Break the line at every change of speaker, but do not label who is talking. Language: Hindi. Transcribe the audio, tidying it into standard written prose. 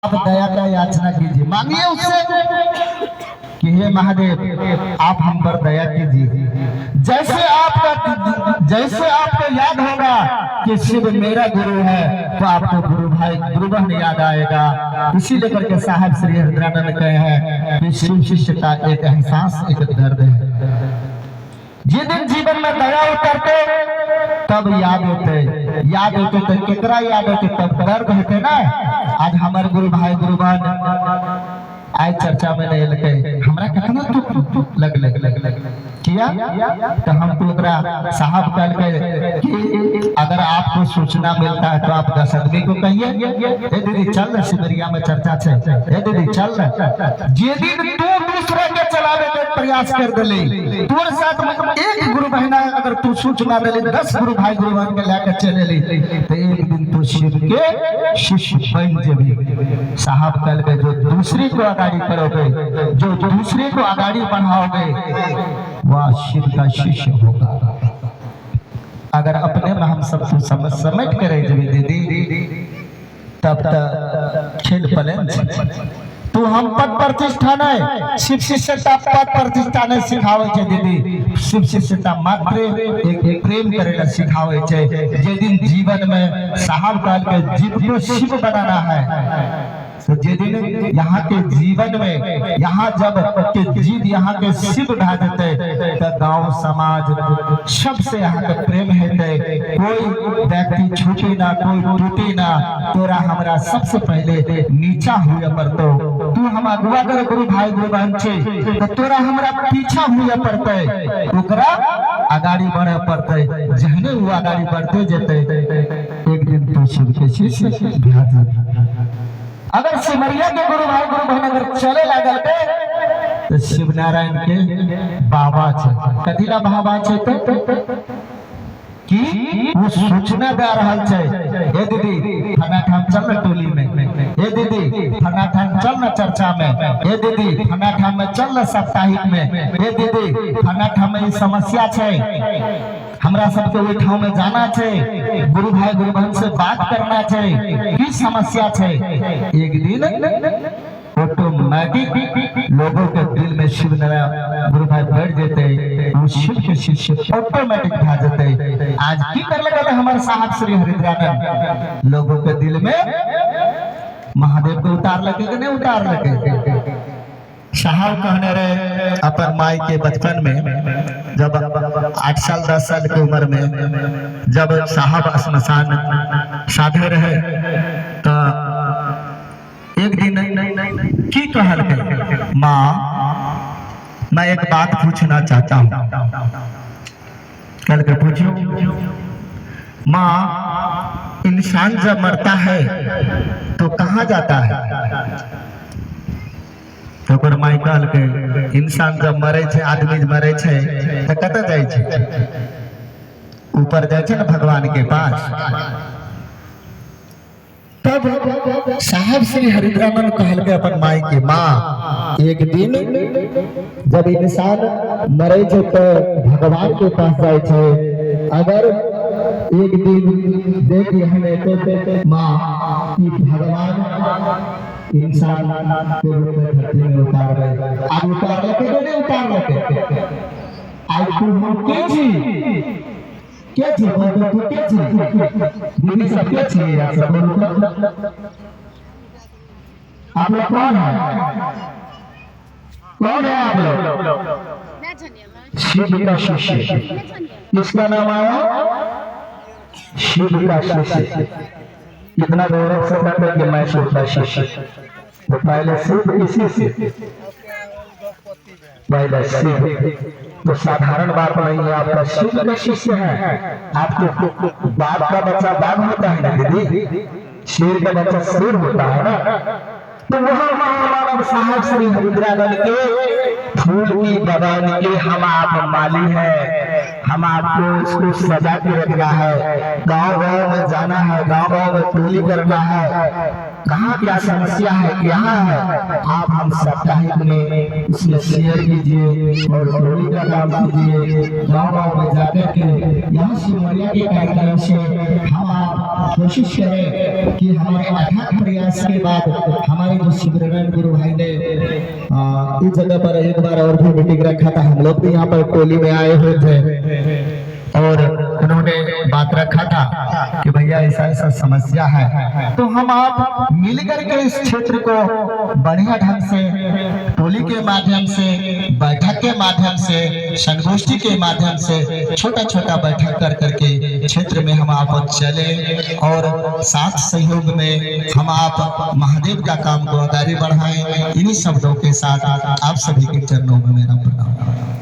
आप दया का याचना कीजिए, मांगिए उससे कि हे महादेव आप हम पर दया कीजिए। जैसे आपको याद होगा कि शिव मेरा गुरु है तो आपको गुरु बहन याद आएगा। इसी लेकर के साहब श्री हरिद्रानंद कहे हैं कि शिव शिष्य का एक एहसास एक दर्द है। जिस दिन जीवन में दया उतरते तब याद होते तो केकरा याद होते तब दर्द होते ना। आज हमारे गुरु भाई गुरु बहन आज चर्चा में नहीं लगे, हमरा कितना दुख लग किया तो हम तो साहब कल के कि अगर आपको सूचना मिलता है तो आप 10 आदमी को कहिए ए दीदी चल शिवरिया में चर्चा है, ए दीदी चल। जे दिन तू दूसरे के चलावे के प्रयास कर देली तोर साथ में एक गुरु बहना अगर तू सूचना देली 10 गुरु भाई गुरु बहन के लेकर चलेली तो एक दिन तू शिव के शिष्य बन जेबी। साहब कल के जो दूसरे को आगाड़ी करोगे, जो दूसरे को आगाड़ी बढ़ाओगे वह शिव का शिष्य होगा। अगर अपने में हम सब समझ के रह जाए दीदी तब तक खेल पलन तू हम पद प्रतिष्ठान है शिव शिष्यता पद प्रतिष्ठान सिखावे छे दीदी। शिव शिष्यता मात्र एक प्रेम करेला सिखावे छे। जे दिन जीवन में साहब काल के जीव को शिव बनाना है तो जे दिन यहाँ के जीवन में यहाँ जब के जीव यहाँ के शिव ढा देते तो गांव समाज सबसे यहाँ के प्रेम हेते, कोई व्यक्ति छूटे ना कोई टूटे ना। तोरा हमरा सबसे पहले नीचा हुए पड़तो, तू हम अगुआ कर गुरु भाई गुरु बहन छे तो तोरा हमरा पीछा हुए पड़ते, ओकरा आगाड़ी बढ़े पड़ते। जहने वो आगाड़ी बढ़ते जेते एक दिन तो शिव के शिष्य भा जाते। अगर सिमरिया के गुरु भाई गुरु बहन अगर चले लागल तो शिव नारायण के बाबा छे कथिला बाबा छे तो कि वो सूचना दे रहल छे ए दीदी फना ठाम चल टोली में, ए दीदी फना ठाम चल न चर्चा में, ए दीदी फना ठाम में चल न साप्ताहिक में, ए दीदी फना ठाम में समस्या छे हमरा सबके ओई ठाव में जाना छे, गुरु भाई गुरु बहन से बात करना छे, की समस्या छे। एक दिन ऑटोमेटिक लोगों के दिल में शिव नारायण गुरु भाई बैठ जेते, वो शिव के शिष्य ऑटोमेटिक भा जेते। आज की कर लगा हमारे साहब श्री हरिद्रानंद लोगों के दिल में महादेव को उतार लगे कि नहीं उतार लगे। साहब कहने रहे अपन माई के बचपन में जब 8 साल 10 साल की उम्र में जब साहब स्मशान साधे रहे तो एक दिन की कहल के माँ मैं एक बात पूछना चाहता हूँ। कल के पूछो माँ इंसान जब मरता है तो कहाँ जाता है? तो पर माई कहल के इंसान जब मरे छे आदमी मरे छे तो कत जाए छे? ऊपर जाए छे ना भगवान के पास। तब साहब श्री हरिद्रानंद कहल के अपन माई के माँ एक दिन जब इंसान मरे छे तो भगवान के पास जाए छे। अगर एक दिन देखिए हमें तो माँ कि भगवान इंसान के रूप में धरती में उतार गए। आज उतार लगे तो नहीं उतार लगे। आज तुम हम क्या चीज बोल तो क्या चीज दीदी सब क्या चाहिए यार सब आप लोग कौन है आप लोग? शिव का शिष्य। इसका नाम आया शिव का शिष्य। इतना गौरव से कहते हैं कि मैं शिव का शिष्य। तो पहले शिव इसी से पहले शिव तो साधारण बात नहीं है, आपका शिव का शिष्य है। आपके बाप का बच्चा बाघ होता है ना दीदी, शेर का बच्चा शेर होता है ना। तो वह महामानव साहब श्री हरिद्रानंद के फूल की बगान के हम आप माली है, हम आपको इसको सजा के रखना है, गांव गांव में जाना है, गांव गांव में टोली करना है, कहाँ क्या समस्या है क्या है, आप हम साप्ताहिक में इसमें शेयर कीजिए और टोली का काम कीजिए। गांव गांव में जाकर के यहाँ सिमरिया के कार्यक्रम से हम आप कोशिश करें कि हमारे अथक प्रयास के बाद हमारे जो सुब्रमण्यम गुरु भाई ने इस जगह पर एक बार और भी मीटिंग रखा था, हम लोग भी यहाँ पर टोली में आए हुए थे और उन्होंने बात रखा था कि भैया ऐसा ऐसा समस्या है, तो हम आप मिलकर के इस क्षेत्र को बढ़िया ढंग से टोली के माध्यम से, बैठक के माध्यम से, संगोष्ठी के माध्यम से छोटा छोटा बैठक कर करके क्षेत्र में हम आप चले और साथ सहयोग में हम आप महादेव का काम को आगे बढ़ाएं। इन्हीं शब्दों के साथ आप सभी के चरणों में मेरा प्रणाम।